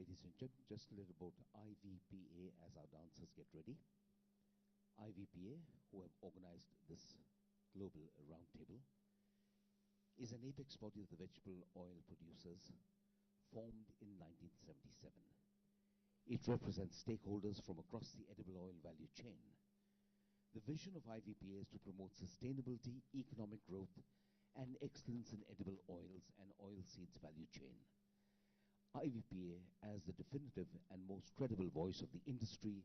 Ladies and gentlemen, just a little about IVPA as our dancers get ready. IVPA, who have organized this global roundtable, is an apex body of the vegetable oil producers formed in 1977. It represents stakeholders from across the edible oil value chain. The vision of IVPA is to promote sustainability, economic growth, and excellence in edible oils and oilseeds value chain. IVPA, as the definitive and most credible voice of the industry,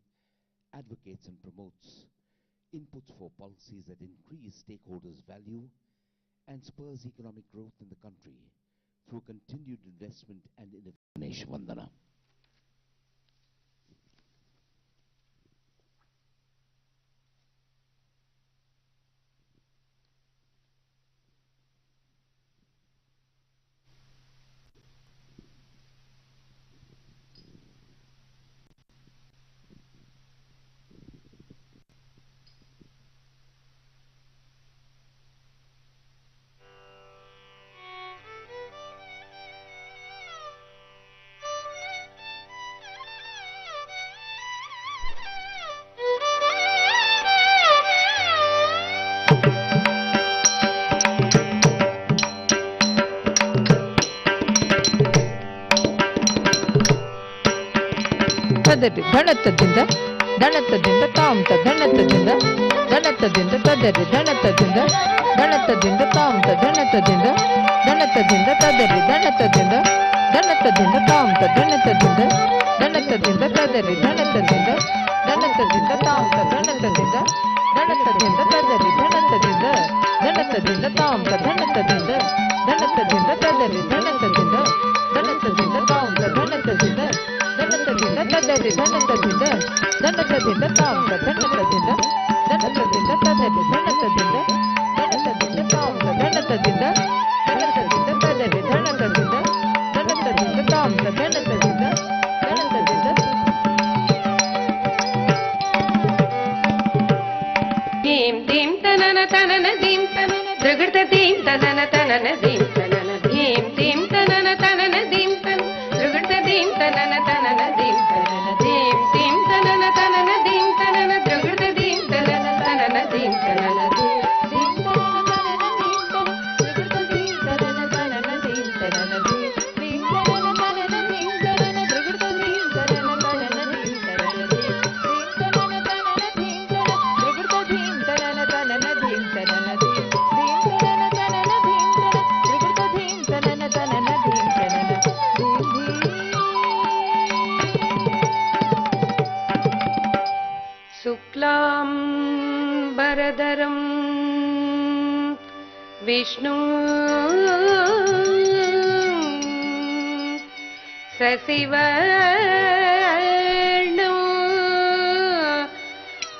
advocates and promotes inputs for policies that increase stakeholders' value and spurs economic growth in the country through continued investment and innovation. Vandana. ಧಣತದಿಂದ ಧಣತದಿಂದ ತಾಮ್ತ ಧಣತದಿಂದ ಧಣತದಿಂದ ತದರಿ ಧಣತದಿಂದ ಧಣತದಿಂದ ತಾಮ್ತ ಧಣತದಿಂದ ಧಣತದಿಂದ ತದರಿ ಧಣತದಿಂದ ಧಣತದಿಂದ ತಾಮ್ತ ಧಣತದಿಂದ ಧಣತದಿಂದ ತದರಿ ಧಣತದಿಂದ ಧಣತದಿಂದ ತಾಮ್ತ ಧಣತದಿಂದ ಧಣತದಿಂದ ತದರಿ ಧಣತದಿಂದ ಧಣತದಿಂದ ತಾಮ್ತ ಧಣತದಿಂದ ಧಣತದಿಂದ ತದರಿ ಧಣತದಿಂದ ಧಣತದಿಂದ ತಾಮ್ತ ಧಣತದಿಂದ ಧನತದಿಂದ ತದರಿ ಧನತದಿಂದ ಧನತದಿಂದ ತಾಮ್ರ ಧನತದಿಂದ ಧನತದಿಂದ ತದರಿ ಧನತದಿಂದ ಧನತದಿಂದ ತಾಮ್ರ ಧನತದಿಂದ ಧನತದಿಂದ ತದರಿ ಧನತದಿಂದ ಧನತದಿಂದ ತಾಮ್ರ ಧನತದಿಂದ ಧನತದಿಂದ ದೀಂ ದೀಂ ತನನ ತನನ ದೀಂ ತನ ದೃಗೃತ ದೀಂ ತನನ ತನನ ದೀಂ ತನನ ದೀಂ ದೀಂ ತನನ ತನನ ದೀಂ ತನ ದೃಗೃತ ದೀಂ ತನನ ತನನ ದೀಂ ತನನ ದೀಂ ದೀಂ ತನನ ತನನ ದೀಂ ತನನ ದೃಗೃತ ದೀಂ ತನನ ತನನ ದೀಂ ತನನ ದೀಂ ದೀಂ ತನನ ತನನ ದೀಂ ತನ ದೃಗೃತ ದೀಂ ತನನ ತನನ ದೀಂ ತನನ ದೀಂ ದೀಂ ತನನ ತನನ ದೀಂ ತನನ ದೃಗೃತ ದೀಂ ತನನ ತನನ ದೀಂ ತನನ ದೀಂ ದೀಂ ತನನ ತನನ ದೀಂ ತನ ದೃಗೃತ ದೀಂ ತನನ ತನನ ದೀಂ ತನನ ದೀಂ ದೀಂ ತನನ ತನನ ದೀಂ ತನ ದೃಗೃತ ದೀಂ ತನನ ತನನ ದೀಂ ತನನ शुक्लां वरदरं विष्णु शशिवर्णं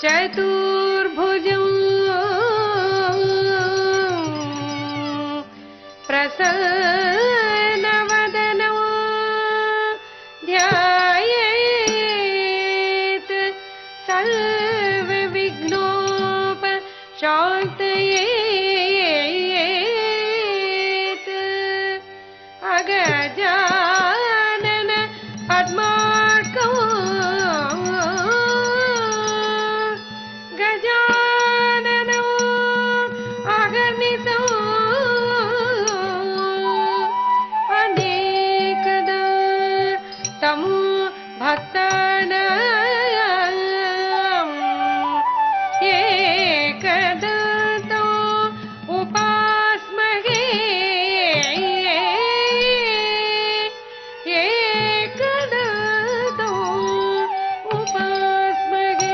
चतुर्भुजं प्रसन्नवदनं ध्यायेत् शान्तयेत् अगजानन पद्मार्कं गजाननम् अगणितं अनेकदा तं भक्तानां एकदन्तो उपास्महे एकदन्तो उपास्महे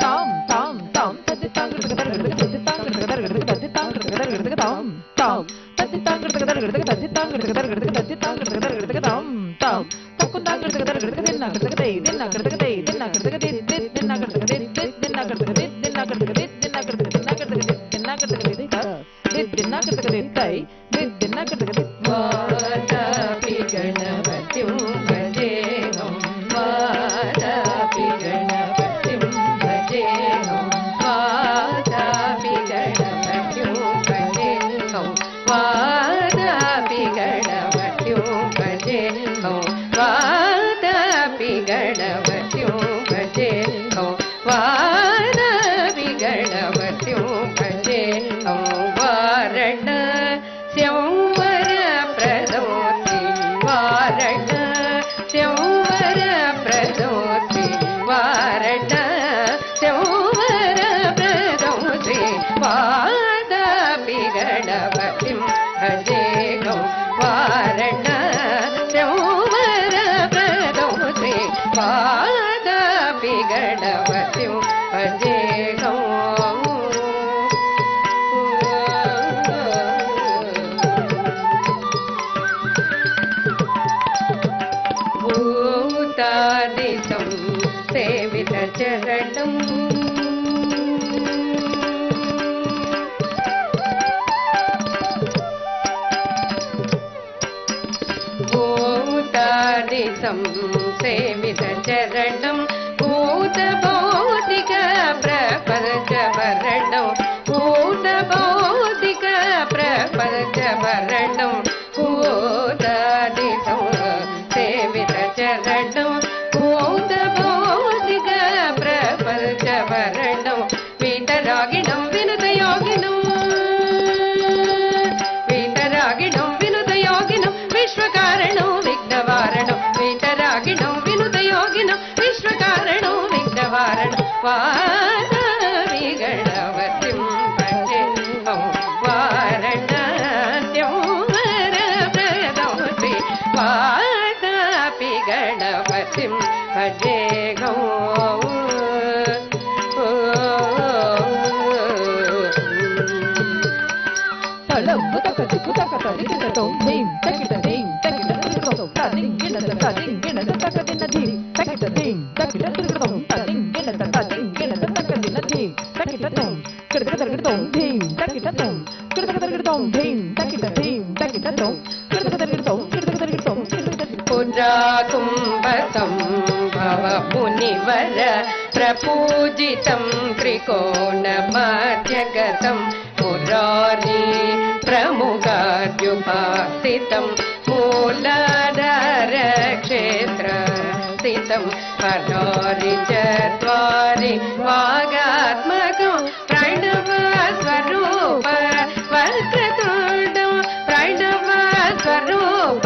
ताम ताम ताम तद तांग गणपति भजे हूँ वातापि गणपत्युं भजे हूँ वातापि गणपत्युं भजे हूँ वाराणस्यं वरप्रदोति वाराणस्यं वरप्रदोति वाराणस्यं वरप्रदोति वातापि गणपतिं भजे हूँ वाराणस्यं वरप्रदोति वातापि गणपतिं भजे हूँ भूतादिशं सेवितचरणम् भूतादिशं सेवितचरणं भूतभौतिक प्रपञ्चवरणं भूतभौतिक प्रपञ्चवरणं भूतादिशं सेवितचरणं भूतभौतिक प्रपञ्चवरणं वीतरागिणं विनुतयोगिनं वीतरागिणं विनुतयोगिनं विश्वकारणं विघ्नवारणं वीतरागिणं विनुतयोगिनं विश्वकारणं विघ्नवारणं वाराणस्यं गणपतिं भजे हूँ वाराणस्यं वरप्रदोति वातापि गणपतिं भजे हूँ कुम्भसंभव मुनिवर प्रपूजितं त्रिकोणमध्यगतं मुरारी प्रमुखाद्युपासितं मूलाधार क्षेत्र स्थितं परारि चत्वारि वागात्मकं प्रणवस्वरूप वक्रतुण्डं प्रणवस्वरूप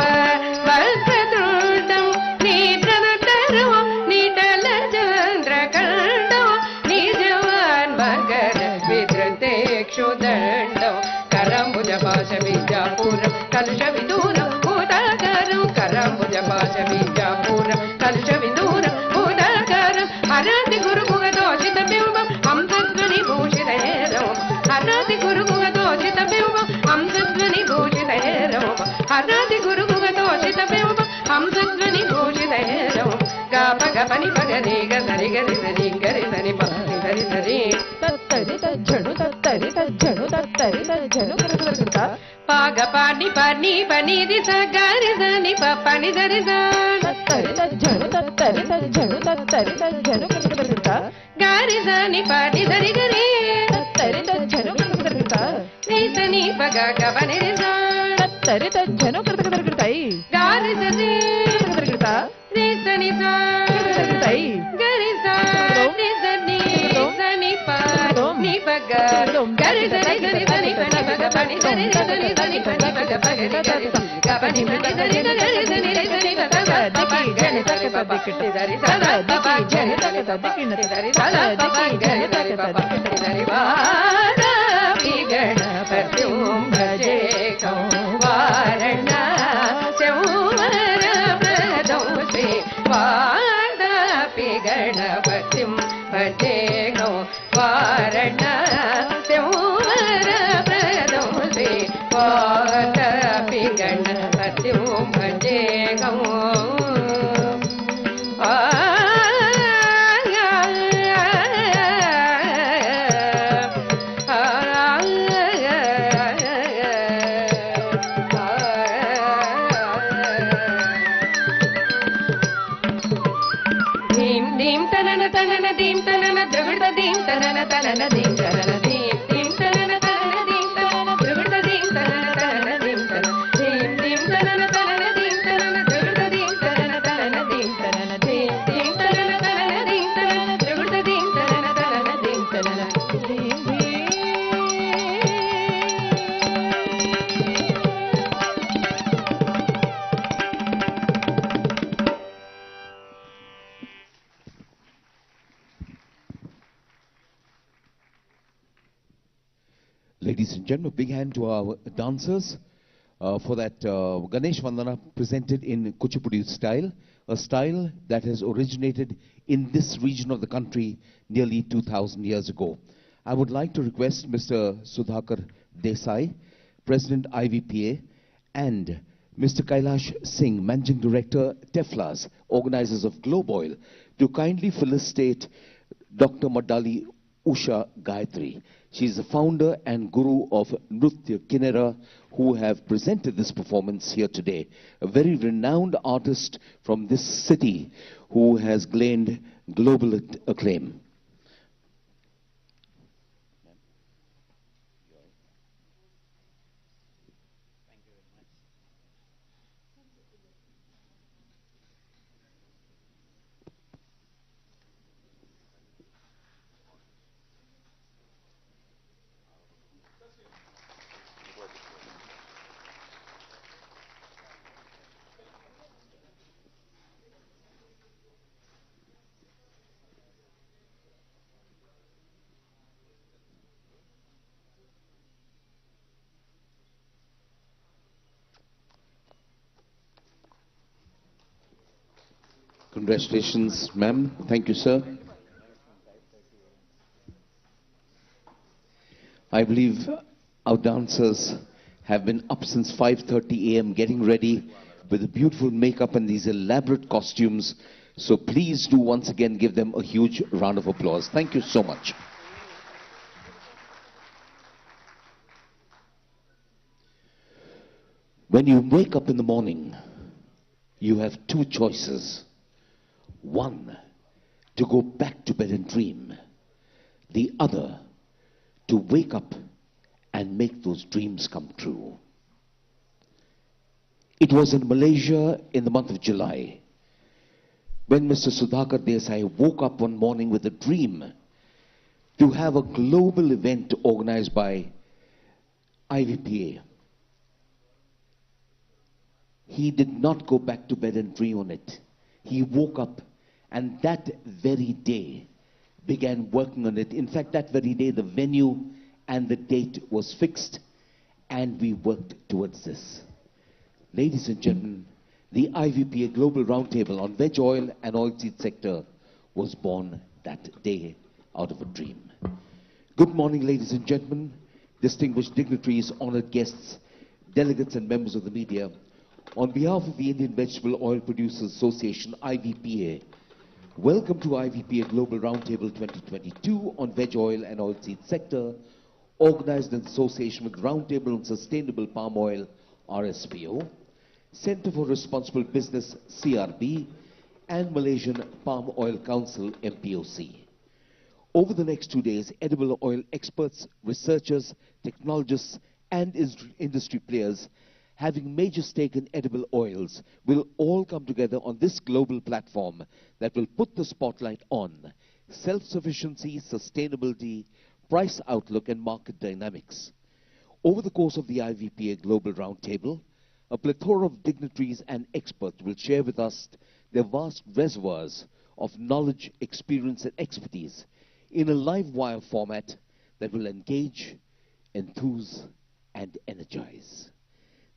वक्रतुण्डं नीटनतरं नीटलचन्द्रकण्डं निजवान्मगर विधृतेक्षुदण्डं करम्बुजपाशबीजापुरं कलुषविदूरं भूताकरं करम्बुजपाशबीजापुरं कलुषविदूरं भूताकरं हरति गुरुकुगदोषितबिम्बं हंसध्वनिभूषितहेरं हरति गुरुकुगदोषितबिम्बं हंसध्वनिभूषितहेरं हरति गुरुकुगदोषितबिम्बं हंसध्वनिभूषितहेरं गप गपनि पगनि गरि गरि सरि गरि सनि पनि सरि सरि तत्तरि तज्झनु तत्तरि तज्झनु तत्तरि तज्झनु करकरकता पाग पानि पानि पनि दि स गरि सनि पनि दरि स तत्तरि तज्झनु तत्तरि तज्झनु तत्तरि तज्झनु करकरकता गरि सनि पनि दरि गरि तत्तरि तज्झनु करकरकता नि सनि पग गपनि दि स तत्तरि तज्झनु करकरकताई गरि सनि करकरकता नि सनि स करकरकताई गरि स नि सनि सनि प नि पग गरि सनि सनि सनि पनि पग पनि सनि सनि सनि पनि पग पगरि गरि गपनि पनि सनि गरि सनि सनि पग पपि गरि सनि पपि दरि सदा पपि गरि सनि पपि दरि सदा पपि गरि सनि पपि दरि वातापि गणपतिं भजे हूँ वाराणस्यं वरप्रदोति वातापि गणपतिं भजे हूँ वाराणस्यं वरप्रदोति वातापि गणपतिं भजे हूँ dim tanana drugda dim tanana tanana dim tanana dim tanana tanana dim tanana drugda dim tanana tanana dim tanana dim tanana tanana dim tanana drugda Ladies and gentlemen, big hand to our dancers for that Ganesh Vandana presented in Kuchipudi style, a style that has originated in this region of the country nearly 2,000 years ago. I would like to request Mr. Sudhakar Desai, President IVPA, and Mr. Kailash Singh, Managing Director, Teflas, organizers of Globe Oil, to kindly felicitate Dr. Madali Usha Gayatri. She is the founder and guru of Nritya Kinera, who have presented this performance here today. A very renowned artist from this city who has gained global acclaim. Congratulations, ma'am. Thank you, sir. I believe our dancers have been up since 5:30 a.m. getting ready with a beautiful makeup and these elaborate costumes. So please do once again give them a huge round of applause. Thank you so much. When you wake up in the morning, you have two choices. One, to go back to bed and dream. The other, to wake up and make those dreams come true. It was in Malaysia in the month of July when Mr. Sudhakar Desai woke up one morning with a dream to have a global event organized by IVPA. He did not go back to bed and dream on it. He woke up and that very day began working on it. In fact, that very day the venue and the date was fixed and we worked towards this. Ladies and gentlemen, the IVPA Global Roundtable on Veg Oil and Oilseed sector was born that day out of a dream. Good morning, ladies and gentlemen, distinguished dignitaries, honored guests, delegates and members of the media. On behalf of the Indian Vegetable Oil Producers Association, IVPA, welcome to IVPA Global Roundtable 2022 on Veg Oil and Oilseed sector, organized in association with Roundtable on Sustainable Palm Oil, RSPO, Center for Responsible Business, CRB, and Malaysian Palm Oil Council, MPOC. Over the next 2 days, edible oil experts, researchers, technologists, and industry players having major stake in edible oils will all come together on this global platform that will put the spotlight on self-sufficiency, sustainability, price outlook, and market dynamics. Over the course of the IVPA Global Roundtable, a plethora of dignitaries and experts will share with us their vast reservoirs of knowledge, experience, and expertise in a live wire format that will engage, enthuse, and energize.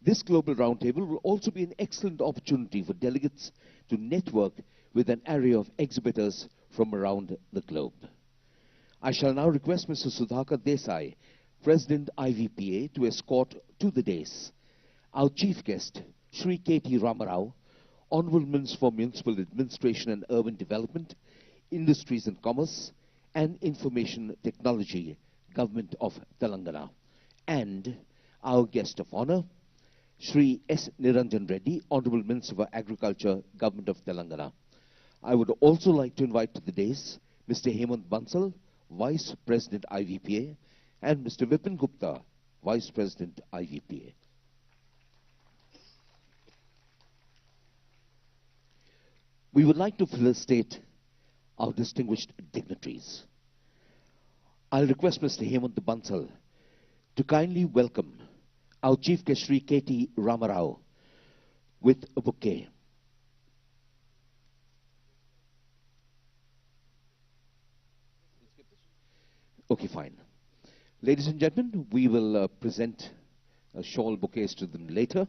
This Global Roundtable will also be an excellent opportunity for delegates to network with an array of exhibitors from around the globe. I shall now request Mr. Sudhakar Desai, President IVPA, to escort to the dais our chief guest, Shri K.T. Ramarao, Honorable Minister for Municipal Administration and Urban Development, Industries and Commerce, and Information Technology, Government of Telangana, and our guest of honor, Shri S. Niranjan Reddy, Honorable Minister for Agriculture, Government of Telangana. I would also like to invite to the dais Mr. Hemant Bansal, Vice President IVPA, and Mr. Vipin Gupta, Vice President IVPA. We would like to felicitate our distinguished dignitaries. I'll request Mr. Hemant Bansal to kindly welcome our Chief Guest Shri K.T. Ramarao with a bouquet. Okay, fine. Ladies and gentlemen, we will present shawl bouquets to them later.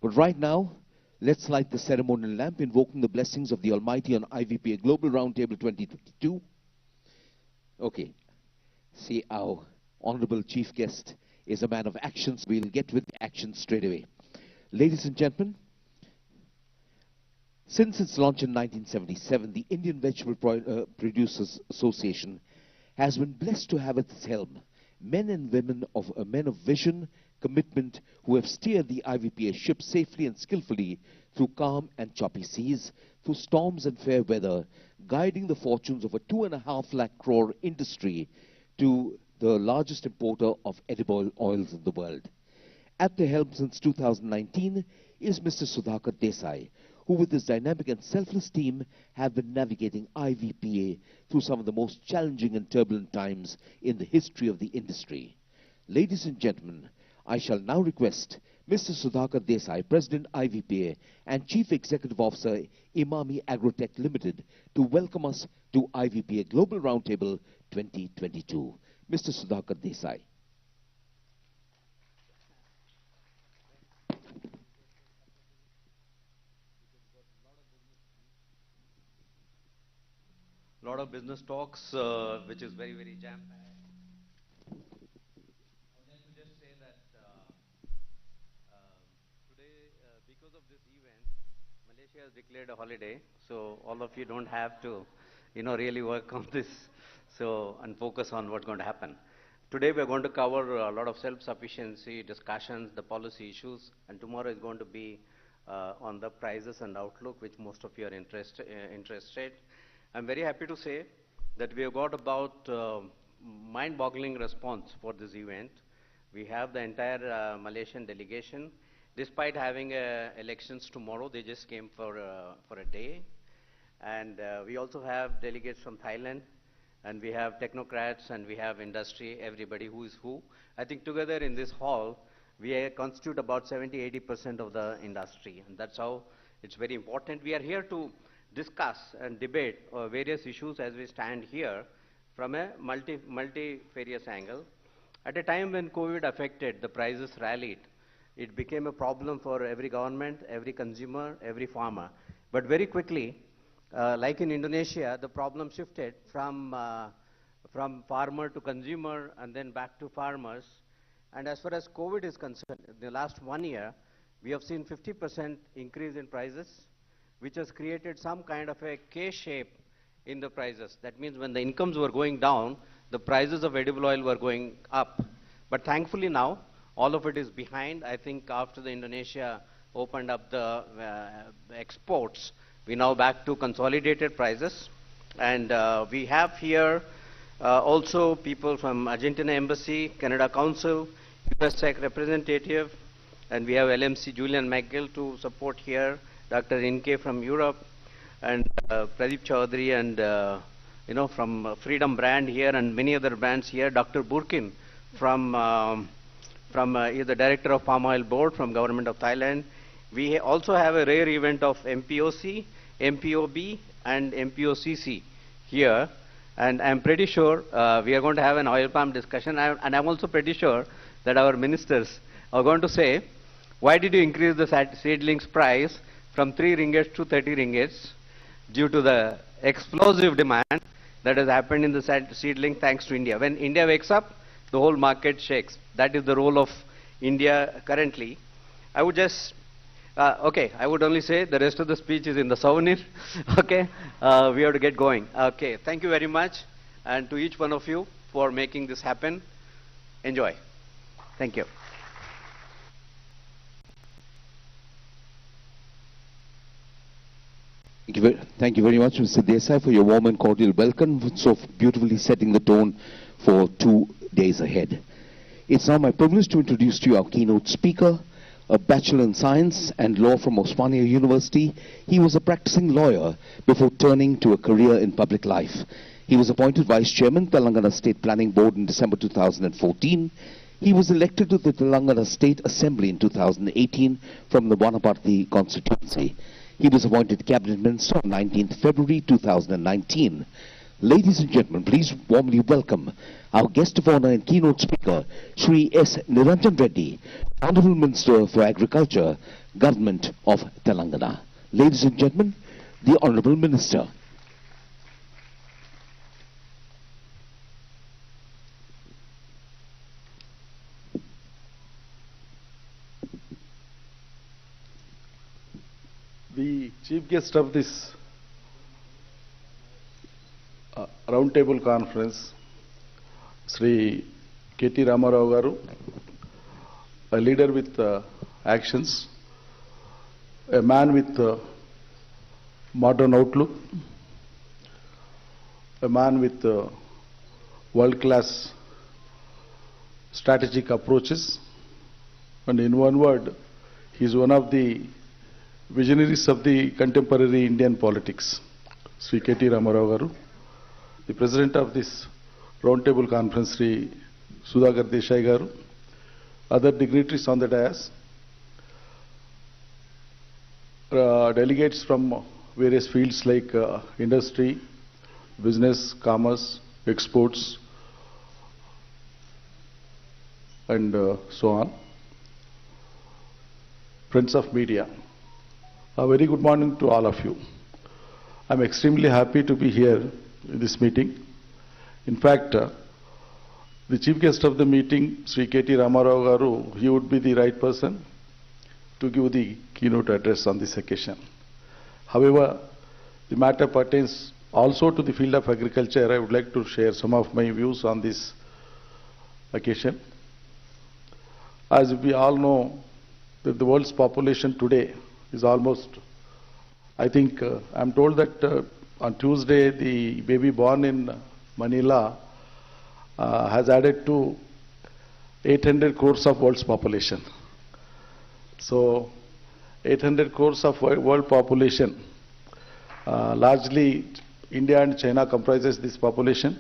But right now, let's light the ceremonial lamp, invoking the blessings of the Almighty on IVPA Global Roundtable 2022. Okay, see, our honorable chief guest is a man of actions. We'll get with action straight away. Ladies and gentlemen, since its launch in 1977, the Indian Vegetable Producers Association has been blessed to have at its helm men and women of vision, commitment, who have steered the IVPA ship safely and skillfully through calm and choppy seas, through storms and fair weather, guiding the fortunes of a 2.5 lakh crore industry to the largest importer of edible oils in the world. At the helm since 2019 is Mr. Sudhakar Desai, who with his dynamic and selfless team have been navigating IVPA through some of the most challenging and turbulent times in the history of the industry. Ladies and gentlemen, I shall now request Mr. Sudhakar Desai, President IVPA and Chief Executive Officer Imami Agrotech Limited, to welcome us to IVPA Global Roundtable 2022. Mr. Sudhakar Desai. Lot of business talks, which is very, very jam-packed. I would like to just say that today, because of this event, Malaysia has declared a holiday, so all of you don't have to, really work on this, and focus on what's going to happen. Today, we're going to cover a lot of self-sufficiency discussions, the policy issues, and tomorrow is going to be on the prices and outlook, which most of you are interested. I'm very happy to say that we have got about mind-boggling response for this event. We have the entire Malaysian delegation. Despite having elections tomorrow, they just came for a day. And we also have delegates from Thailand, and we have technocrats, and we have industry, everybody who is who. I think together in this hall, we constitute about 70–80% of the industry, and that's how it's very important. We are here to discuss and debate various issues as we stand here from a multifarious angle. At a time when COVID affected, the prices rallied. It became a problem for every government, every consumer, every farmer. But very quickly, like in Indonesia, the problem shifted from farmer to consumer and then back to farmers. And as far as COVID is concerned, in the last 1 year, we have seen 50% increase in prices, which has created some kind of a K-shape in the prices. That means when the incomes were going down, the prices of edible oil were going up. But thankfully now, all of it is behind. I think after the Indonesia opened up the exports, we're now back to consolidated prices. And we have here also people from Argentina Embassy, Canada Council, US representative, and we have LMC Julian McGill to support here, Dr. Inke from Europe, and Pradeep Chaudhary, and from Freedom Brand here, and many other brands here. Dr. Burkin from the Director of Palm Oil Board from Government of Thailand. We also have a rare event of MPOC, MPOB, and MPOCC here, and I'm pretty sure we are going to have an oil palm discussion, and I'm also pretty sure that our ministers are going to say, why did you increase the seedlings price from 3 ringgits to 30 ringgits due to the explosive demand that has happened in the seedling thanks to India. When India wakes up, the whole market shakes. That is the role of India currently. I would just, I would only say the rest of the speech is in the souvenir. Okay, we have to get going. Okay, thank you very much, and to each one of you for making this happen. Enjoy. Thank you. Thank you very much, Mr. Desai, for your warm and cordial welcome, so beautifully setting the tone for 2 days ahead. It's now my privilege to introduce to you our keynote speaker, a Bachelor in Science and Law from Osmania University. He was a practicing lawyer before turning to a career in public life. He was appointed Vice Chairman, Telangana State Planning Board in December 2014. He was elected to the Telangana State Assembly in 2018 from the Vanaparthi constituency. He was appointed Cabinet Minister on 19th February 2019. Ladies and gentlemen, please warmly welcome our guest of honor and keynote speaker, Shri S. Niranjan Reddy, Honorable Minister for Agriculture, Government of Telangana. Ladies and gentlemen, the Honorable Minister. The chief guest of this Roundtable conference, Sri KT Ramarao Garu, a leader with actions, a man with modern outlook, a man with world-class strategic approaches, and in one word, he is one of the visionaries of the contemporary Indian politics, Sri KT Ramarao Garu. The president of this Roundtable conference, Sri Sudhakar Desai Garu, other dignitaries on the dais, delegates from various fields like industry, business, commerce, exports, and so on. Friends of media, a very good morning to all of you. I'm extremely happy to be here in this meeting. In fact, the chief guest of the meeting, Sri KT Ramarao Garu, he would be the right person to give the keynote address on this occasion. However, the matter pertains also to the field of agriculture. I would like to share some of my views on this occasion. As we all know, that the world's population today is almost, I think, I'm told that on Tuesday, the baby born in Manila has added to 800 crores of world's population. So, 800 crores of world population, largely India and China comprises this population.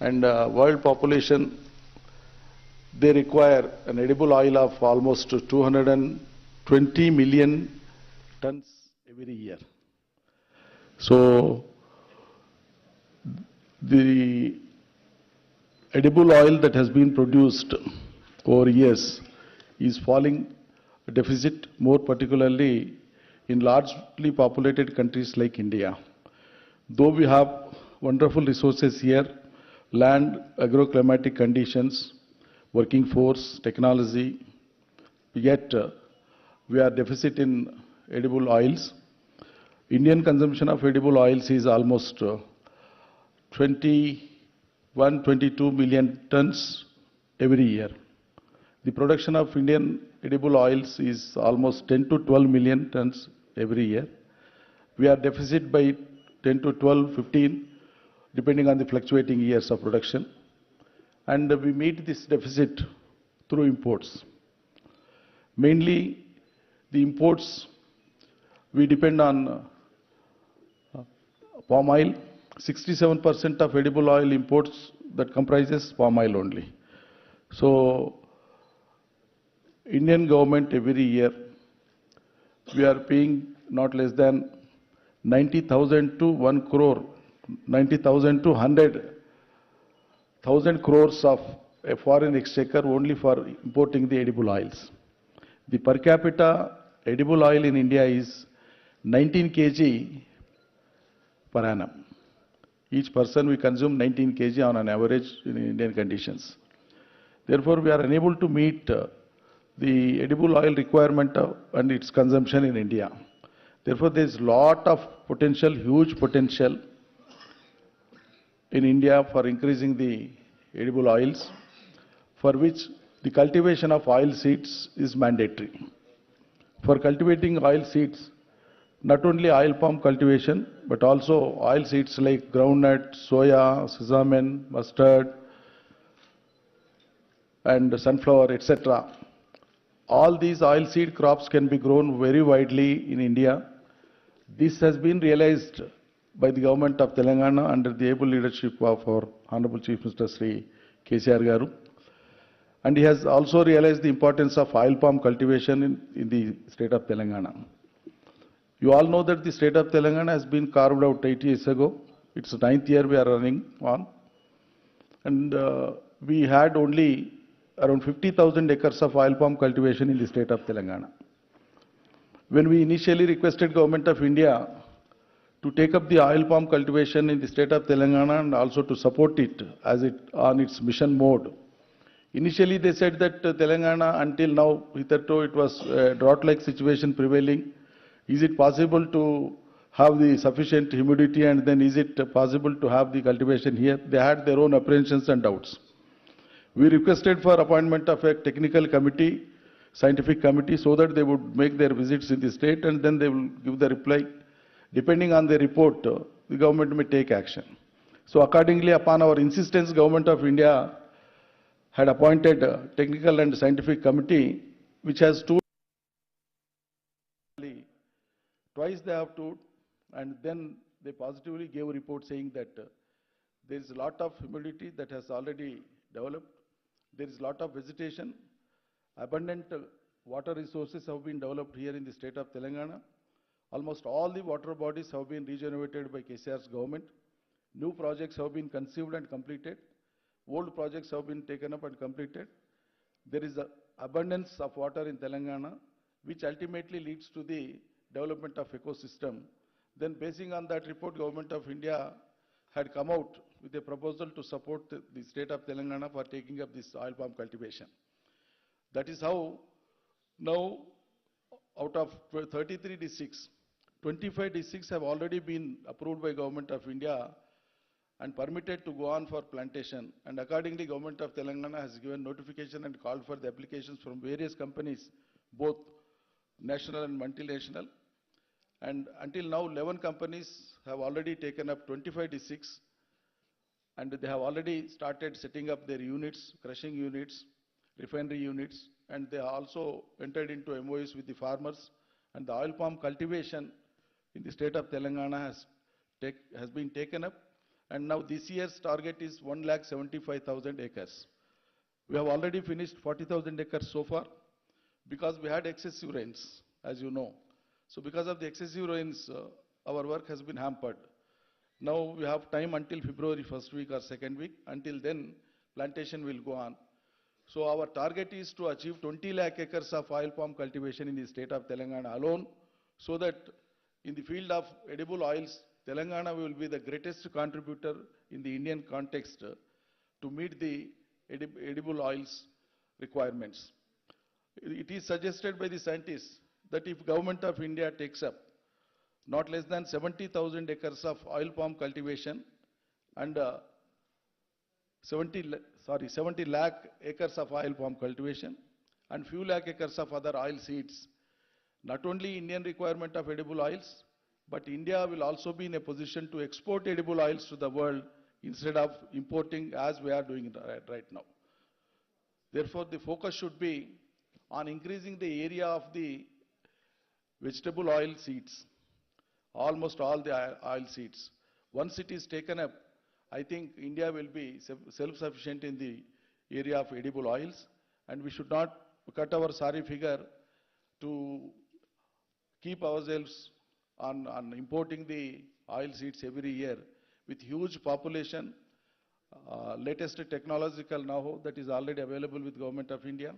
And world population, they require an edible oil of almost 220 million tons every year. So, the edible oil that has been produced over years is falling deficit, more particularly in largely populated countries like India. Though we have wonderful resources here, land, agroclimatic conditions, working force, technology, yet we are deficit in edible oils. Indian consumption of edible oils is almost 22 million tons every year. The production of Indian edible oils is almost 10 to 12 million tons every year. We are deficit by 10 to 12, 15, depending on the fluctuating years of production. And we meet this deficit through imports. Mainly, the imports, we depend on palm oil. 67% of edible oil imports that comprises palm oil only. So, Indian government every year, we are paying not less than 90,000 to 1 crore, 90,000 to 100,000 crores of a foreign exchequer only for importing the edible oils. The per capita edible oil in India is 19 kg per annum. Each person we consume 19 kg on an average in Indian conditions. Therefore, we are unable to meet the edible oil requirement and its consumption in India. Therefore, there is lot of potential, huge potential in India for increasing the edible oils, for which the cultivation of oil seeds is mandatory. For cultivating oil seeds, not only oil palm cultivation, but also oil seeds like groundnut, soya, sesame, mustard, and sunflower, etc. All these oil seed crops can be grown very widely in India. This has been realized by the government of Telangana under the able leadership of our Honorable Chief Minister Sri KTR Garu. And he has also realized the importance of oil palm cultivation in the state of Telangana. You all know that the state of Telangana has been carved out 8 years ago It's the 9th year we are running on. And we had only around 50,000 acres of oil palm cultivation in the state of Telangana. When we initially requested Government of India to take up the oil palm cultivation in the state of Telangana and also to support it as it on its mission mode, initially they said that Telangana until now, hitherto it was drought-like situation prevailing. Is it possible to have the sufficient humidity and then is it possible to have the cultivation here? They had their own apprehensions and doubts. We requested for appointment of a technical committee, scientific committee, so that they would make their visits in the state and then they will give the reply. Depending on the report, the government may take action. So accordingly, upon our insistence, Government of India had appointed a technical and scientific committee, which has toured twice they have toured, and then they positively gave a report saying that there is a lot of humidity that has already developed. There is a lot of vegetation. Abundant water resources have been developed here in the state of Telangana. Almost all the water bodies have been regenerated by KCR's government. New projects have been conceived and completed. Old projects have been taken up and completed. There is abundance of water in Telangana, which ultimately leads to the development of ecosystem. Then basing on that report, Government of India had come out with a proposal to support the state of Telangana for taking up this oil palm cultivation. That is how now out of 33 districts, 25 districts have already been approved by Government of India and permitted to go on for plantation. And accordingly, Government of Telangana has given notification and called for the applications from various companies, both national and multinational. And until now, 11 companies have already taken up 25 districts, and they have already started setting up their units, crushing units, refinery units, and they have also entered into MOUs with the farmers. And the oil palm cultivation in the state of Telangana has been taken up. And now this year's target is 1,75,000 acres. We have already finished 40,000 acres so far because we had excessive rains, as you know. So because of the excessive rains, our work has been hampered. Now we have time until February first week or second week. Until then, plantation will go on. So our target is to achieve 20 lakh acres of oil palm cultivation in the state of Telangana alone, so that in the field of edible oils, Telangana will be the greatest contributor in the Indian context to meet the edible oils requirements. It is suggested by the scientists that if Government of India takes up not less than 70,000 acres of oil palm cultivation and 70 lakh acres of oil palm cultivation and few lakh acres of other oil seeds, not only Indian requirement of edible oils, but India will also be in a position to export edible oils to the world instead of importing as we are doing right now. Therefore, the focus should be on increasing the area of the vegetable oil seeds, almost all the oil seeds. Once it is taken up, I think India will be self-sufficient in the area of edible oils, and we should not cut our sorry figure to keep ourselves on importing the oil seeds every year with huge population, latest technological know-how that is already available with Government of India.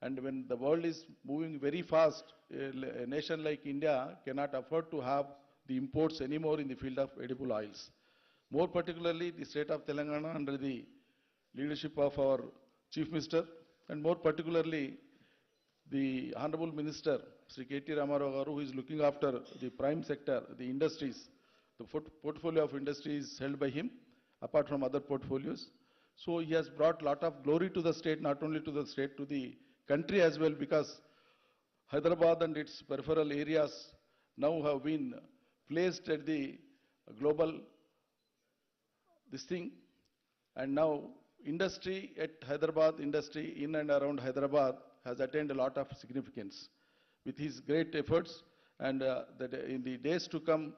And when the world is moving very fast, a nation like India cannot afford to have the imports anymore in the field of edible oils. More particularly, the state of Telangana under the leadership of our Chief Minister, and more particularly the Honorable Minister, Sri KTR Aamoda, who is looking after the prime sector, the industries. The portfolio of industries is held by him, apart from other portfolios. So he has brought a lot of glory to the state, not only to the state, to the country as well, because Hyderabad and its peripheral areas now have been placed at the global thing, and now industry at Hyderabad, industry in and around Hyderabad has attained a lot of significance with his great efforts, and that in the days to come,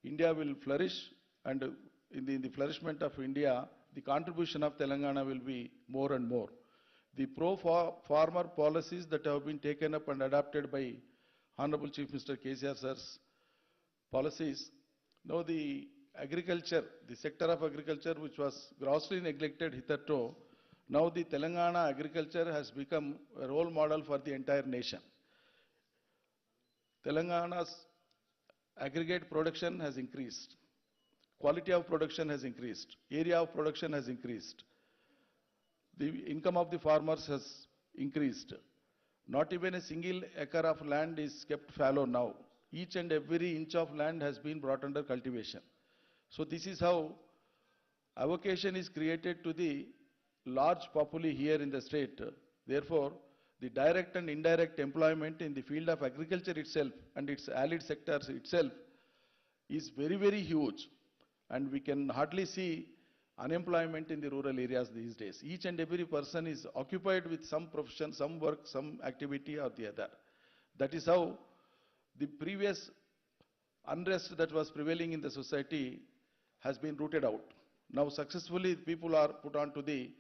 India will flourish, and in the flourishment of India, the contribution of Telangana will be more and more. The pro-farmer policies that have been taken up and adopted by Honorable Chief Minister KCR sir's policies, now the agriculture, the sector of agriculture which was grossly neglected hitherto, now the Telangana agriculture has become a role model for the entire nation. Telangana's aggregate production has increased. Quality of production has increased. Area of production has increased. The income of the farmers has increased. Not even a single acre of land is kept fallow now. Each and every inch of land has been brought under cultivation. So this is how avocation is created to the large populace here in the state. Therefore, the direct and indirect employment in the field of agriculture itself and its allied sectors itself is very, very huge. And we can hardly see unemployment in the rural areas these days. Each and every person is occupied with some profession, some work, some activity or the other. That is how the previous unrest that was prevailing in the society has been rooted out. Now successfully people are put onto the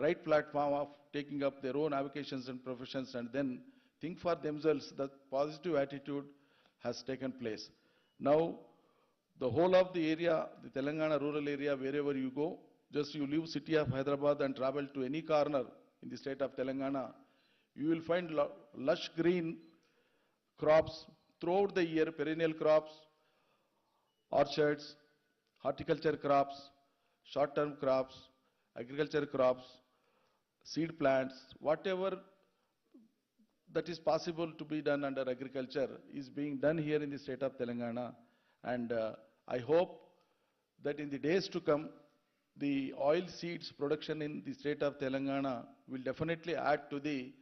right platform of taking up their own avocations and professions and then think for themselves. That positive attitude has taken place. Now the whole of the area, the Telangana rural area, wherever you go, just you leave city of Hyderabad and travel to any corner in the state of Telangana, you will find lush green crops throughout the year, perennial crops, orchards, horticulture crops, short-term crops, agriculture crops, seed plants, whatever that is possible to be done under agriculture is being done here in the state of Telangana. And I hope that in the days to come, the oil seeds production in the state of Telangana will definitely add to the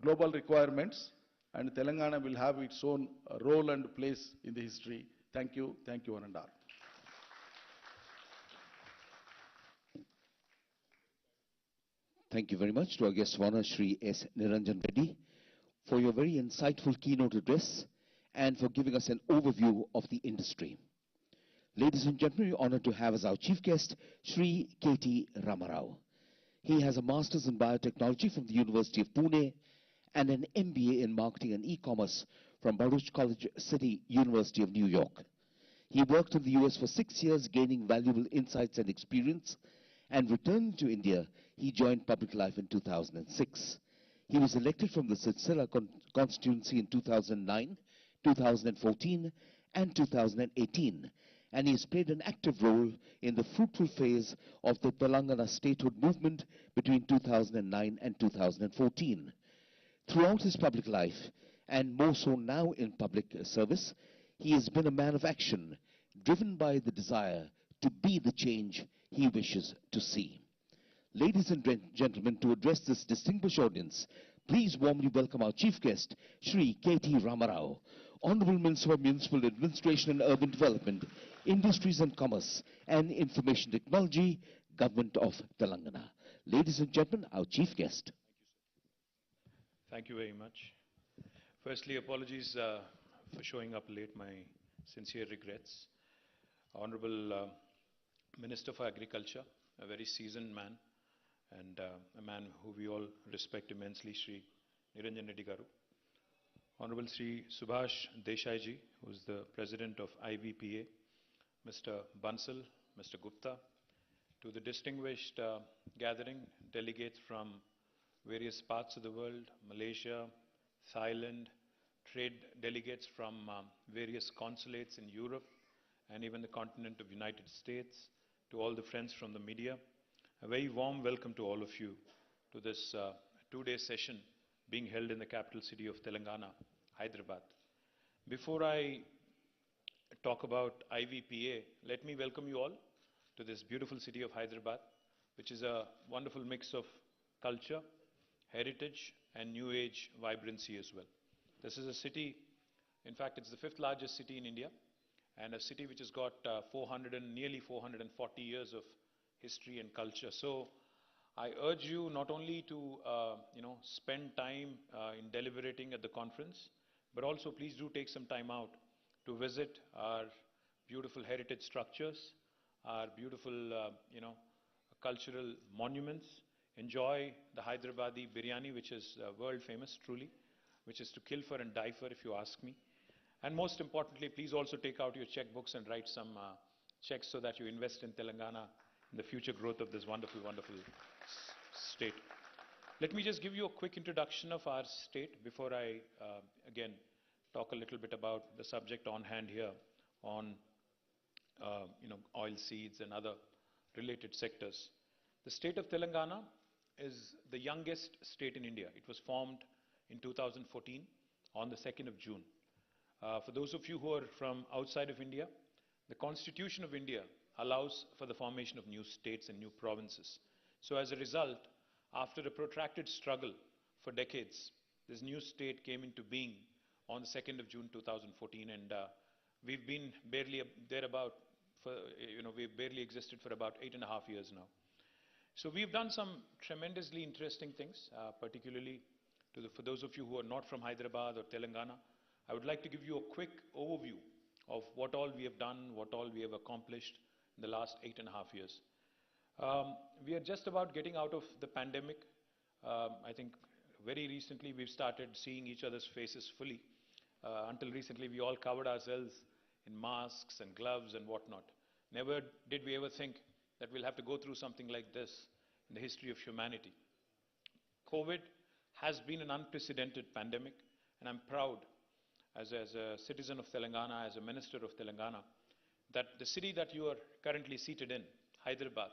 global requirements, and Telangana will have its own role and place in the history. Thank you, one and all. Thank you very much to our guest of honor, Shri S. Niranjan Reddy, for your very insightful keynote address and for giving us an overview of the industry. Ladies and gentlemen, we're honored to have as our chief guest, Shri K.T. Ramarao. He has a master's in biotechnology from the University of Pune and an MBA in marketing and e-commerce from Baruch College City, University of New York. He worked in the US for 6 years, gaining valuable insights and experience, and returning to India, he joined public life in 2006. He was elected from the Sirsila constituency in 2009, 2014 and 2018, and he has played an active role in the fruitful phase of the Telangana statehood movement between 2009 and 2014. Throughout his public life, and more so now in public service, he has been a man of action, driven by the desire to be the change he wishes to see. Ladies and gentlemen, to address this distinguished audience, please warmly welcome our chief guest, Shri K.T. Ramarao, Honorable Minister of Municipal Administration and Urban Development, Industries and Commerce, and Information Technology, Government of Telangana. Ladies and gentlemen, our chief guest. Thank you very much. Firstly, apologies for showing up late. My sincere regrets. Honorable Minister for Agriculture, a very seasoned man, and a man who we all respect immensely, Shri Niranjan Reddy Garu. Honorable Shri Subhash Desai ji, who is the President of IVPA, Mr. Bansal, Mr. Gupta, to the distinguished gathering, delegates from various parts of the world, Malaysia, Thailand, trade delegates from various consulates in Europe and even the continent of United States, to all the friends from the media. A very warm welcome to all of you to this two-day session being held in the capital city of Telangana, Hyderabad. Before I talk about IVPA, let me welcome you all to this beautiful city of Hyderabad, which is a wonderful mix of culture, heritage, and new age vibrancy as well. This is a city, in fact, it's the 5th largest city in India, and a city which has got nearly 440 years of history and culture. So I urge you not only to spend time in deliberating at the conference, but also please do take some time out to visit our beautiful heritage structures, our beautiful cultural monuments. Enjoy the Hyderabadi biryani, which is world famous truly, which is to kill for and die for, if you ask me. And most importantly, please also take out your checkbooks and write some checks so that you invest in Telangana, in the future growth of this wonderful, wonderful state. Let me just give you a quick introduction of our state before I, again, talk a little bit about the subject on hand here on, oil seeds and other related sectors. The state of Telangana is the youngest state in India. It was formed in 2014 on the 2nd of June. For those of you who are from outside of India, the Constitution of India allows for the formation of new states and new provinces. So as a result, after a protracted struggle for decades, this new state came into being on the 2nd of June 2014, and we've been barely thereabout, we've barely existed for about 8.5 years now. So we've done some tremendously interesting things, particularly for those of you who are not from Hyderabad or Telangana. I would like to give you a quick overview of what all we have done, what all we have accomplished in the last 8.5 years. We are just about getting out of the pandemic. I think very recently we've started seeing each other's faces fully. Until recently we all covered ourselves in masks and gloves and whatnot. Never did we ever think that we'll have to go through something like this in the history of humanity. COVID has been an unprecedented pandemic, and I'm proud as a citizen of Telangana, as a minister of Telangana, that the city that you are currently seated in, Hyderabad,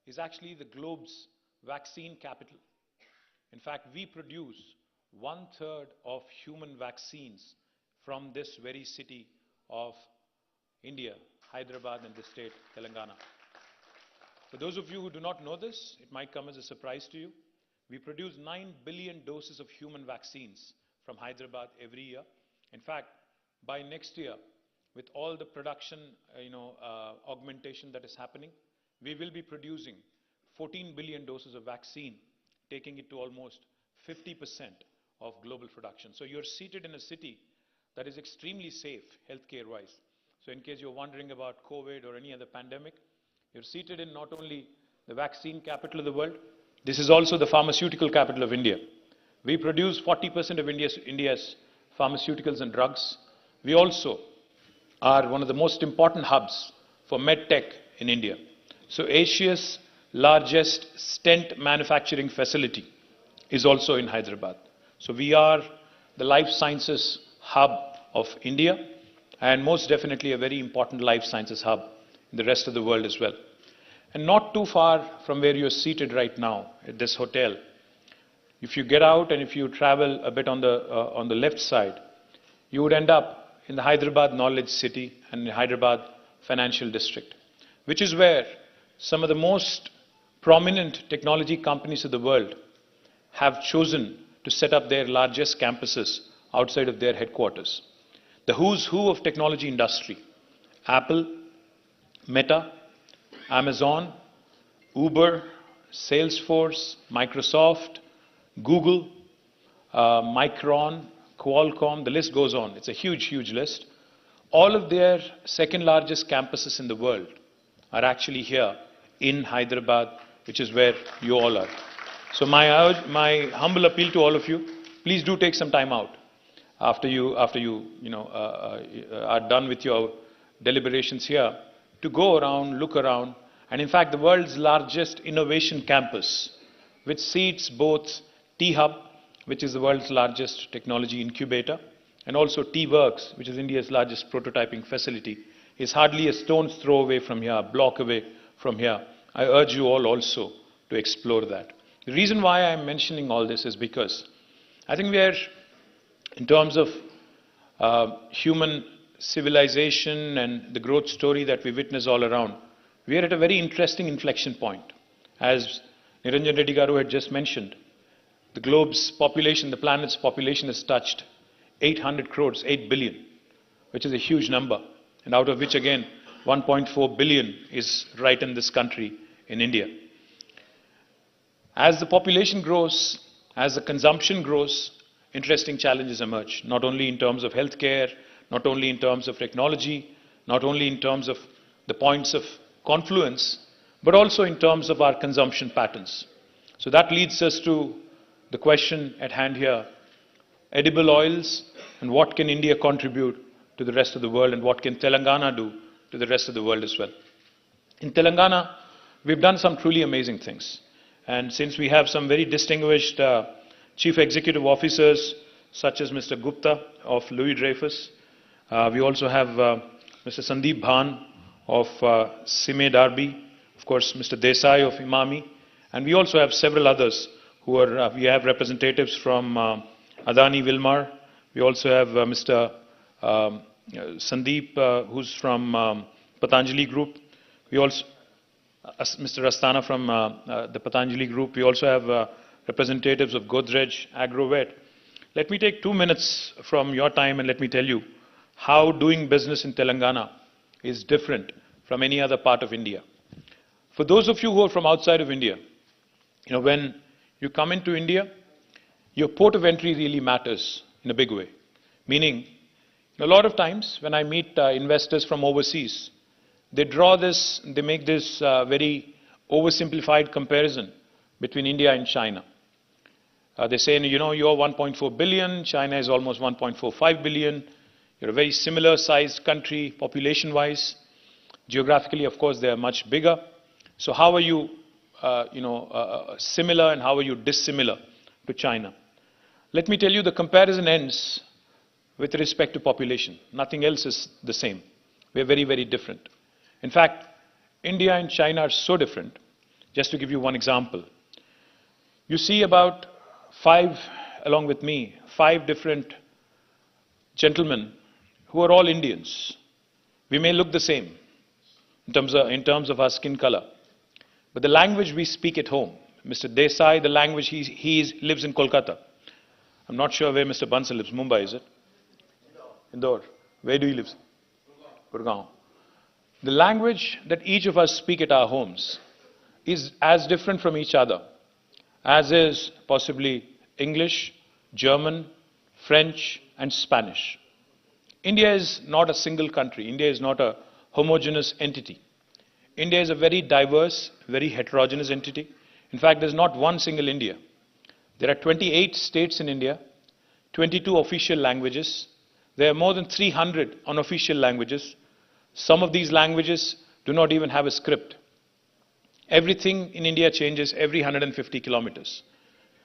is actually the globe's vaccine capital. In fact, we produce 1/3 of human vaccines from this very city of India, Hyderabad, and the state, Telangana. For those of you who do not know this, it might come as a surprise to you. We produce 9 billion doses of human vaccines from Hyderabad every year. In fact, by next year, with all the production, augmentation that is happening, we will be producing 14 billion doses of vaccine, taking it to almost 50% of global production. So you're seated in a city that is extremely safe healthcare-wise. So in case you're wondering about COVID or any other pandemic, you're seated in not only the vaccine capital of the world, this is also the pharmaceutical capital of India. We produce 40% of India's pharmaceuticals and drugs. We also are one of the most important hubs for medtech in India. So Asia's largest stent manufacturing facility is also in Hyderabad. So we are the life sciences hub of India, and most definitely a very important life sciences hub in the rest of the world as well. And not too far from where you're seated right now at this hotel, if you get out and if you travel a bit on the left side, you would end up in the Hyderabad Knowledge City and the Hyderabad Financial District, which is where some of the most prominent technology companies of the world have chosen to set up their largest campuses outside of their headquarters. The who's who of technology industry: Apple, Meta, Amazon, Uber, Salesforce, Microsoft, Google, Micron, Qualcomm, the list goes on. It's a huge, huge list. All of their second largest campuses in the world are actually here in Hyderabad, which is where you all are. So my humble appeal to all of you, please do take some time out after you are done with your deliberations here to go around, look around, and in fact the world's largest innovation campus, which seats both T-Hub, which is the world's largest technology incubator, and also T-Works, which is India's largest prototyping facility, is hardly a stone's throw away from here, a block away from here. I urge you all also to explore that. The reason why I'm mentioning all this is because I think we are, in terms of human civilization and the growth story that we witness all around, we are at a very interesting inflection point. As Niranjan Reddy Garu had just mentioned, the globe's population, the planet's population has touched 800 crores, 8 billion, which is a huge number, and out of which again 1.4 billion is right in this country, in India. As the population grows, as the consumption grows, interesting challenges emerge, not only in terms of healthcare, not only in terms of technology, not only in terms of the points of confluence, but also in terms of our consumption patterns. So that leads us to the question at hand here: edible oils, and what can India contribute to the rest of the world, and what can Telangana do to the rest of the world as well. In Telangana, we've done some truly amazing things. And since we have some very distinguished chief executive officers, such as Mr. Gupta of Louis Dreyfus, we also have Mr. Sandeep Bhan of Sime Darby, of course, Mr. Desai of Imami, and we also have several others who are, we have representatives from Adani Wilmar. We also have Mr. Sandeep, who's from Patanjali Group. We also, Mr. Astana from the Patanjali Group. We also have representatives of Godrej Agrovet. Let me take 2 minutes from your time and let me tell you how doing business in Telangana is different from any other part of India. For those of you who are from outside of India, when you come into India, your port of entry really matters in a big way. Meaning, a lot of times when I meet investors from overseas, they make this very oversimplified comparison between India and China. They say, you're 1.4 billion, China is almost 1.45 billion. You're a very similar sized country population-wise. Geographically, of course, they are much bigger. So how are you, similar and how are you dissimilar to China? Let me tell you, the comparison ends with respect to population. Nothing else is the same. We're very, very different. In fact, India and China are so different. Just to give you one example. You see about 5 different gentlemen who are all Indians. We may look the same in terms of our skin color. But the language we speak at home, Mr. Desai, the language he lives in Kolkata. I'm not sure where Mr. Bansal lives. Mumbai, is it? Indore. Where do you live? Gurgaon. The language that each of us speak at our homes is as different from each other as is possibly English, German, French, and Spanish. India is not a single country. India is not a homogeneous entity. India is a very diverse, very heterogeneous entity. In fact, there's not one single India. There are 28 states in India, 22 official languages. There are more than 300 unofficial languages. Some of these languages do not even have a script. Everything in India changes every 150 kilometers.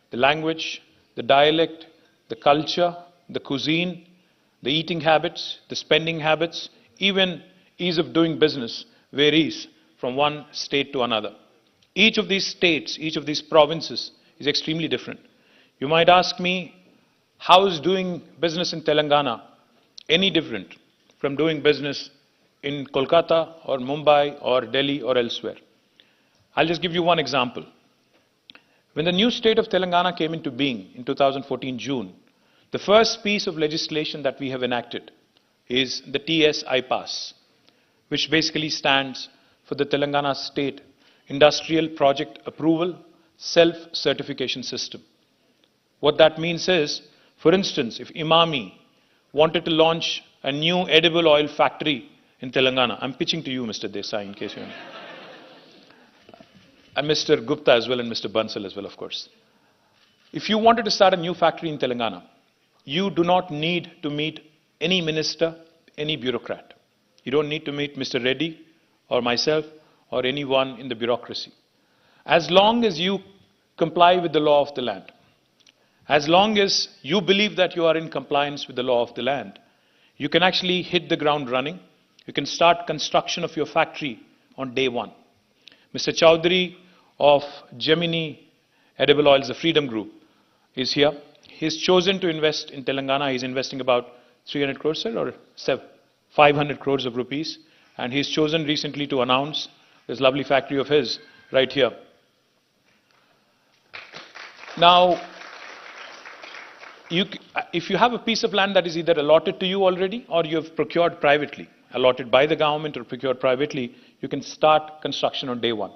The language, the dialect, the culture, the cuisine, the eating habits, the spending habits, even ease of doing business varies from one state to another. Each of these states, each of these provinces is extremely different. You might ask me, how is doing business in Telangana any different from doing business in Kolkata or Mumbai or Delhi or elsewhere? I'll just give you one example. When the new state of Telangana came into being in 2014 June, the first piece of legislation that we have enacted is the TS IPAS, which basically stands for the Telangana State Industrial Project Approval Self-Certification System. What that means is, for instance, if Imami wanted to launch a new edible oil factory in Telangana, I'm pitching to you, Mr. Desai, in case you know. And Mr. Gupta as well and Mr. Bansal as well, of course. If you wanted to start a new factory in Telangana, you do not need to meet any minister, any bureaucrat. You don't need to meet Mr. Reddy or myself or anyone in the bureaucracy. As long as you comply with the law of the land, as long as you believe that you are in compliance with the law of the land, you can actually hit the ground running. You can start construction of your factory on day one. Mr. Chowdhury of Gemini Edible Oils, the Freedom Group, is here. He's chosen to invest in Telangana. He's investing about 300 crores, or 500 crores of rupees. And he's chosen recently to announce this lovely factory of his right here. Now, if you have a piece of land that is either allotted to you already or you have procured privately, allotted by the government or procured privately, you can start construction on day one.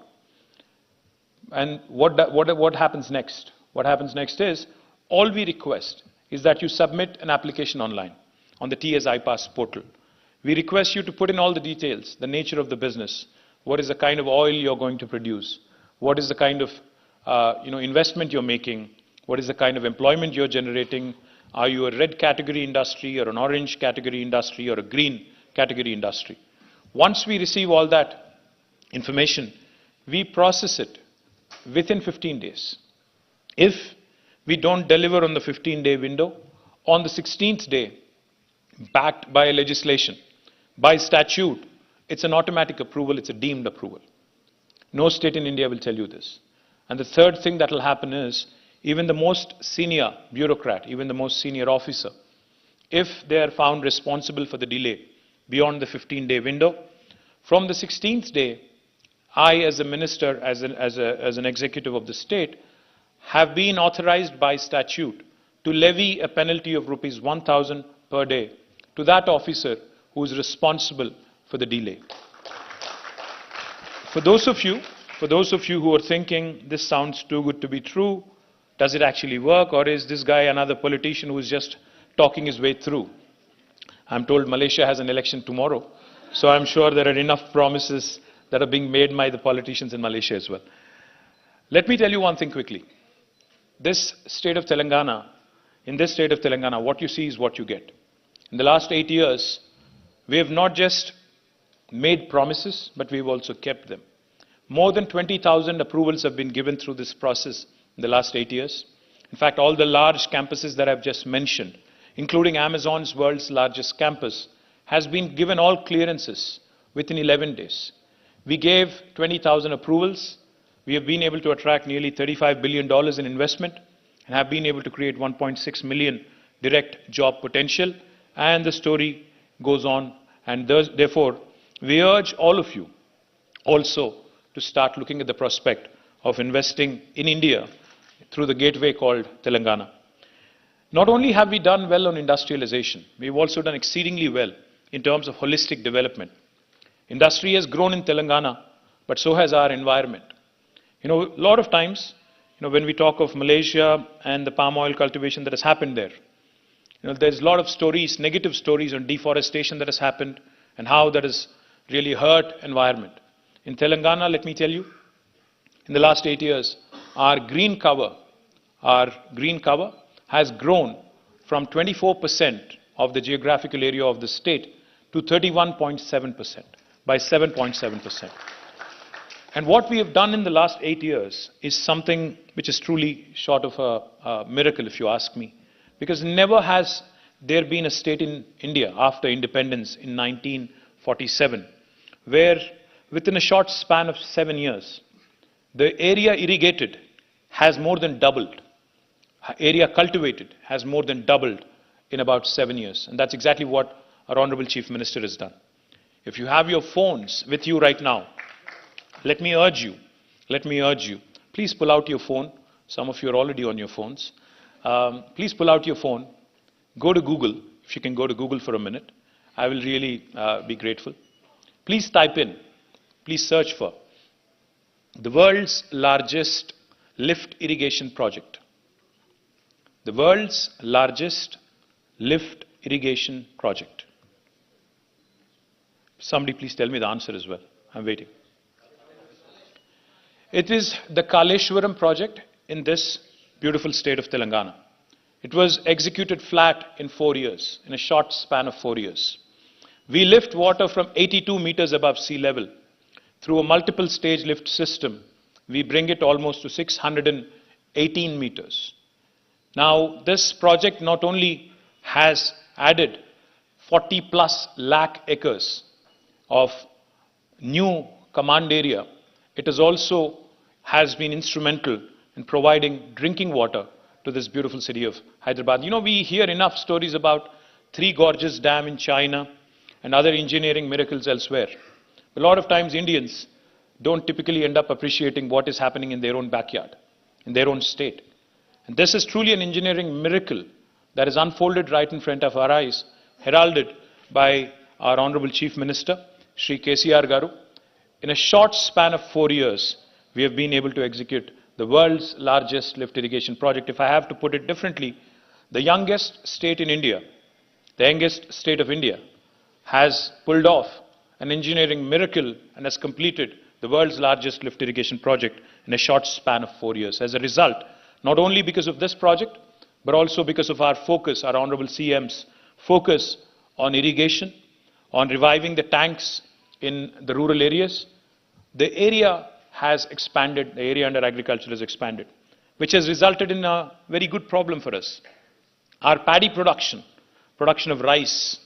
And what happens next? What happens next is, all we request is that you submit an application online on the TS IPAS portal. We request you to put in all the details, the nature of the business, what is the kind of oil you're going to produce, what is the kind of investment you're making, what is the kind of employment you're generating, Are you a red category industry or an orange category industry or a green category industry? Once we receive all that information, we process it within 15 days. If we don't deliver on the 15-day window, on the 16th day, backed by legislation, by statute, it's an automatic approval, it's a deemed approval. No state in India will tell you this. And the third thing that will happen is, even the most senior bureaucrat, even the most senior officer, if they are found responsible for the delay beyond the 15-day window, from the 16th day, I, as a minister, as an executive of the state, have been authorized by statute to levy a penalty of rupees 1,000 per day to that officer who is responsible for the delay. For those of you who are thinking this sounds too good to be true, does it actually work, or is this guy another politician who is just talking his way through? I'm told Malaysia has an election tomorrow, so I'm sure there are enough promises that are being made by the politicians in Malaysia as well. Let me tell you one thing quickly. In this state of Telangana, what you see is what you get. In the last 8 years, we have not just made promises, but we've also kept them. More than 20,000 approvals have been given through this process in the last 8 years. In fact, all the large campuses that I've just mentioned, including Amazon's world's largest campus, has been given all clearances within 11 days. We gave 20,000 approvals. We have been able to attract nearly $35 billion in investment and have been able to create 1.6 million direct job potential. And the story goes on. And therefore, we urge all of you also to start looking at the prospect of investing in India through the gateway called Telangana. Not only have we done well on industrialization, we've also done exceedingly well in terms of holistic development. Industry has grown in Telangana, but so has our environment. A lot of times, when we talk of Malaysia and the palm oil cultivation that has happened there, there's a lot of stories, negative stories on deforestation that has happened and how that has really hurt environment. In Telangana, let me tell you, in the last 8 years, our green cover has grown from 24% of the geographical area of the state to 31.7%, by 7.7%. And what we have done in the last 8 years is something which is truly short of a miracle, if you ask me. Because never has there been a state in India after independence in 1947 where within a short span of 7 years, the area irrigated has more than doubled. Area cultivated has more than doubled in about 7 years. And that's exactly what our Honorable Chief Minister has done. If you have your phones with you right now, let me urge you, please pull out your phone. Some of you are already on your phones. Please pull out your phone, go to Google. If you can go to Google for a minute, I will really be grateful. Please type in, please search for the world's largest lift irrigation project. The world's largest lift irrigation project. Somebody please tell me the answer as well. I'm waiting. It is the Kaleshwaram project in this beautiful state of Telangana. It was executed flat in 4 years, in a short span of 4 years. We lift water from 82 meters above sea level. Through a multiple stage lift system, we bring it almost to 618 meters. Now, this project not only has added 40 plus lakh acres of new command area, it has been instrumental in providing drinking water to this beautiful city of Hyderabad. We hear enough stories about Three Gorges Dam in China and other engineering miracles elsewhere. A lot of times Indians don't typically end up appreciating what is happening in their own backyard, in their own state. And this is truly an engineering miracle that is unfolded right in front of our eyes, heralded by our Honorable Chief Minister, Shri KTR Garu. In a short span of 4 years, we have been able to execute the world's largest lift irrigation project. If I have to put it differently, the youngest state in India, the youngest state of India, has pulled off an engineering miracle and has completed the world's largest lift irrigation project in a short span of 4 years. As a result, not only because of this project, but also because of our focus, our Honorable CM's focus on irrigation, on reviving the tanks in the rural areas, the area has expanded, the area under agriculture has expanded, which has resulted in a very good problem for us. Our paddy production of rice,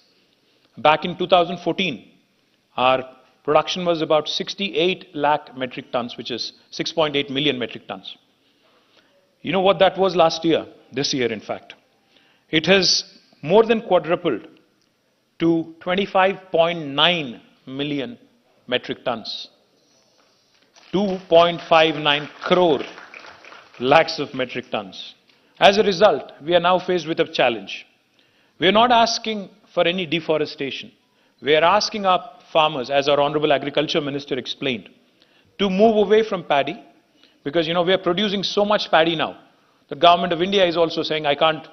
back in 2014, our production was about 68 lakh metric tons, which is 6.8 million metric tons. You know what that was last year, this year in fact? It has more than quadrupled to 25.9 million metric tons. 2.59 crore lakhs of metric tons. As a result, we are now faced with a challenge. We are not asking for any deforestation. We are asking our farmers, as our Honorable Agriculture Minister explained, to move away from paddy, because we are producing so much paddy now. The government of India is also saying, I can't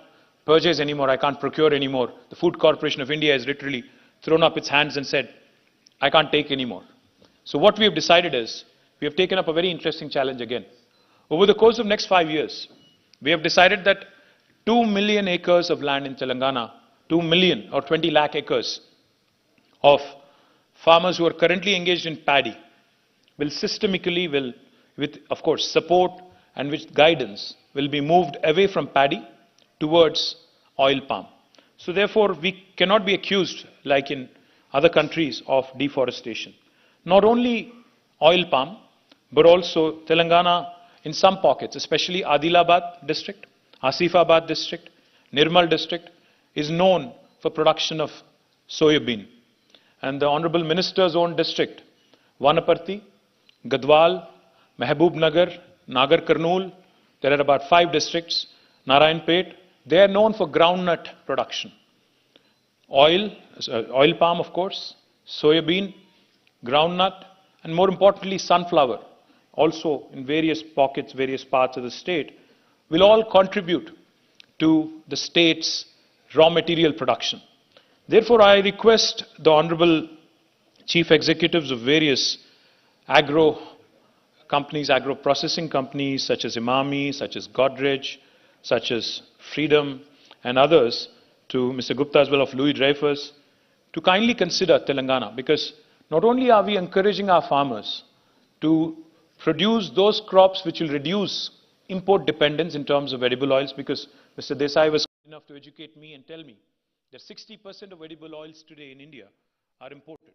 purchase anymore, I can't procure anymore. The Food Corporation of India has literally thrown up its hands and said, I can't take anymore. So what we have decided is, we have taken up a very interesting challenge again. Over the course of next 5 years, we have decided that 2 million acres of land in Telangana, 2 million or 20 lakh acres of farmers who are currently engaged in paddy will systemically, with of course support and with guidance, will be moved away from paddy towards oil palm. So therefore, we cannot be accused, like in other countries, of deforestation. Not only oil palm, but also Telangana in some pockets, especially Adilabad district, Asifabad district, Nirmal district, is known for production of soybean. And the Honorable Minister's own district, Vanaparthi, Gadwal, Mehboob Nagar, Nagar Karnool, there are about 5 districts, Narayanpet, they are known for groundnut production. Oil palm of course, soybean, groundnut, and more importantly sunflower, also in various pockets, various parts of the state, will all contribute to the state's raw material production. Therefore, I request the Honorable Chief Executives of various agro companies, agro-processing companies such as Imami, such as Godrej, such as Freedom and others, to Mr. Gupta as well of Louis Dreyfus, to kindly consider Telangana, because not only are we encouraging our farmers to produce those crops which will reduce import dependence in terms of edible oils, because Mr. Desai was kind enough to educate me and tell me that 60% of edible oils today in India are imported.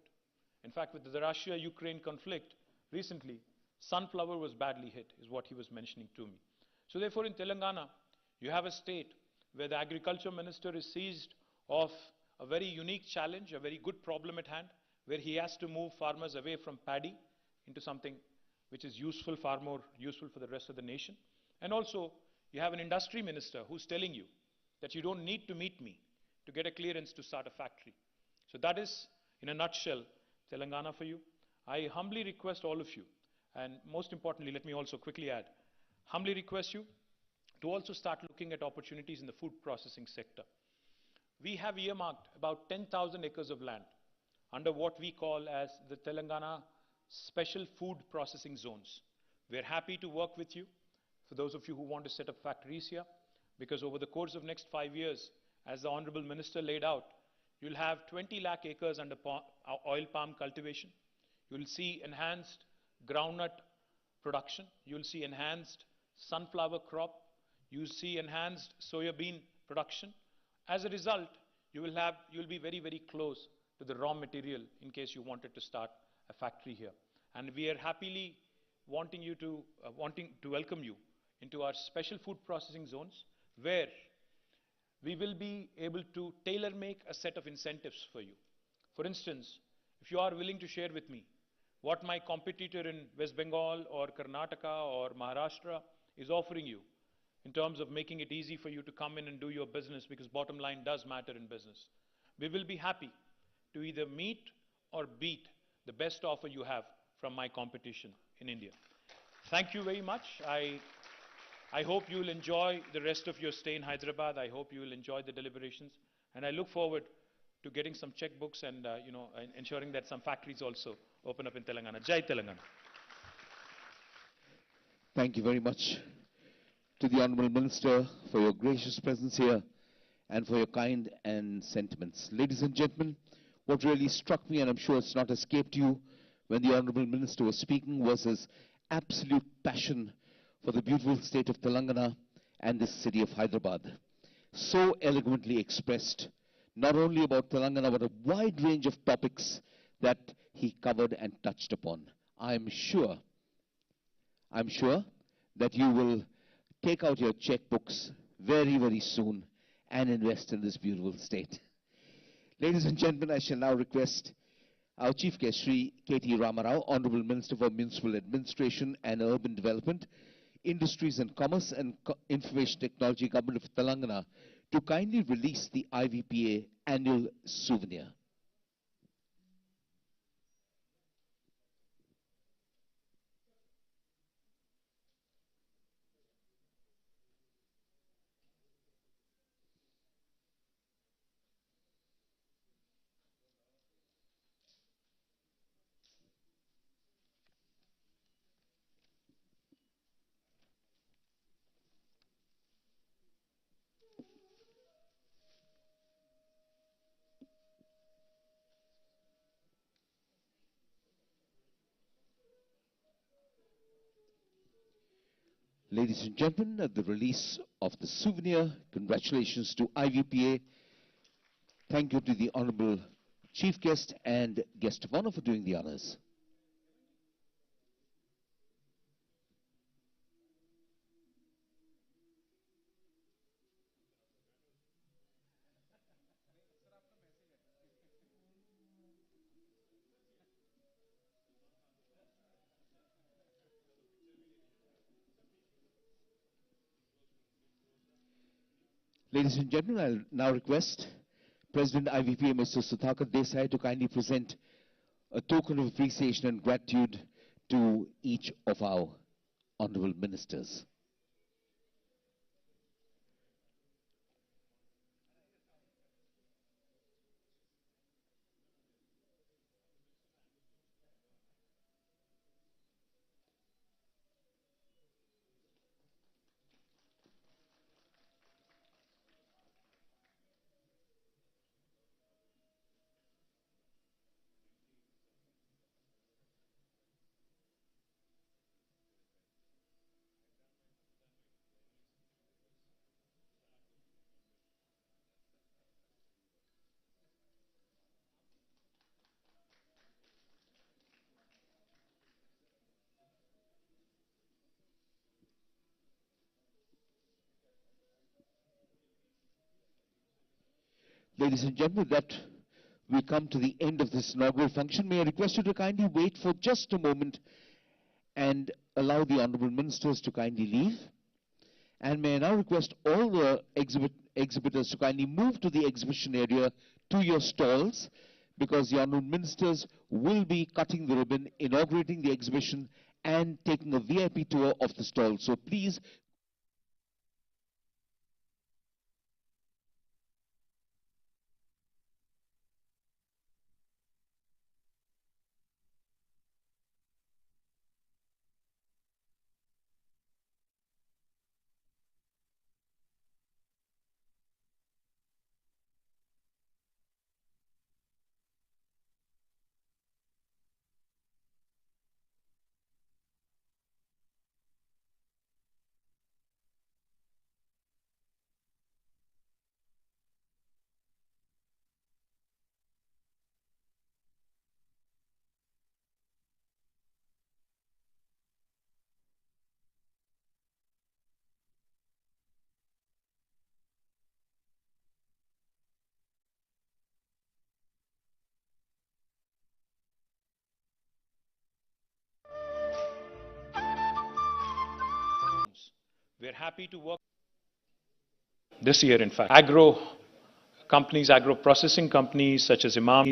In fact, with the Russia-Ukraine conflict recently, sunflower was badly hit, is what he was mentioning to me. So therefore, in Telangana, you have a state where the agriculture minister is seized of a very unique challenge, a very good problem at hand, where he has to move farmers away from paddy into something which is useful, far more useful for the rest of the nation. And also, you have an industry minister who's telling you that you don't need to meet me to get a clearance to start a factory. So that is, in a nutshell, Telangana for you. I humbly request all of you, and most importantly, let me also quickly add, humbly request you to also start looking at opportunities in the food processing sector. We have earmarked about 10,000 acres of land under what we call as the Telangana Special Food Processing Zones. We're happy to work with you, for those of you who want to set up factories here, because over the course of next 5 years, as the Honorable Minister laid out, you'll have 20 lakh acres under oil palm cultivation. You'll see enhanced groundnut production. You'll see enhanced sunflower crop. You'll see enhanced soybean production. As a result, you'll be very, very close to the raw material in case you wanted to start a factory here. And we are happily wanting to welcome you into our special food processing zones, where we will be able to tailor-make a set of incentives for you. For instance, if you are willing to share with me what my competitor in West Bengal or Karnataka or Maharashtra is offering you in terms of making it easy for you to come in and do your business, because bottom line does matter in business, we will be happy to either meet or beat the best offer you have from my competition in India. Thank you very much. I hope you will enjoy the rest of your stay in Hyderabad. I hope you will enjoy the deliberations. And I look forward to getting some checkbooks and ensuring that some factories also open up in Telangana. Jai Telangana. Thank you very much to the Honourable Minister for your gracious presence here and for your kind and sentiments. Ladies and gentlemen, what really struck me, and I'm sure it's not escaped you when the Honourable Minister was speaking, was his absolute passion for the beautiful state of Telangana and this city of Hyderabad. So eloquently expressed, not only about Telangana, but a wide range of topics that he covered and touched upon. I'm sure that you will take out your checkbooks very, very soon and invest in this beautiful state. Ladies and gentlemen, I shall now request our Chief Guest, Shri K.T. Ramarao, Honorable Minister for Municipal Administration and Urban Development, Industries and Commerce and Information Technology, Government of Telangana, to kindly release the IVPA annual souvenir. Ladies and gentlemen, at the release of the souvenir, congratulations to IVPA. Thank you to the Honorable Chief Guest and Guest of Honor for doing the honors. Ladies and gentlemen, I'll now request President IVPA, Mr. Sudhakar Desai, to kindly present a token of appreciation and gratitude to each of our honorable ministers. Ladies and gentlemen, that we come to the end of this inaugural function. May I request you to kindly wait for just a moment and allow the honorable ministers to kindly leave. And may I now request all the exhibitors to kindly move to the exhibition area to your stalls, because the honorable ministers will be cutting the ribbon, inaugurating the exhibition, and taking a VIP tour of the stall. So please. We're happy to work this year, in fact. Agro companies, agro processing companies such as Imam,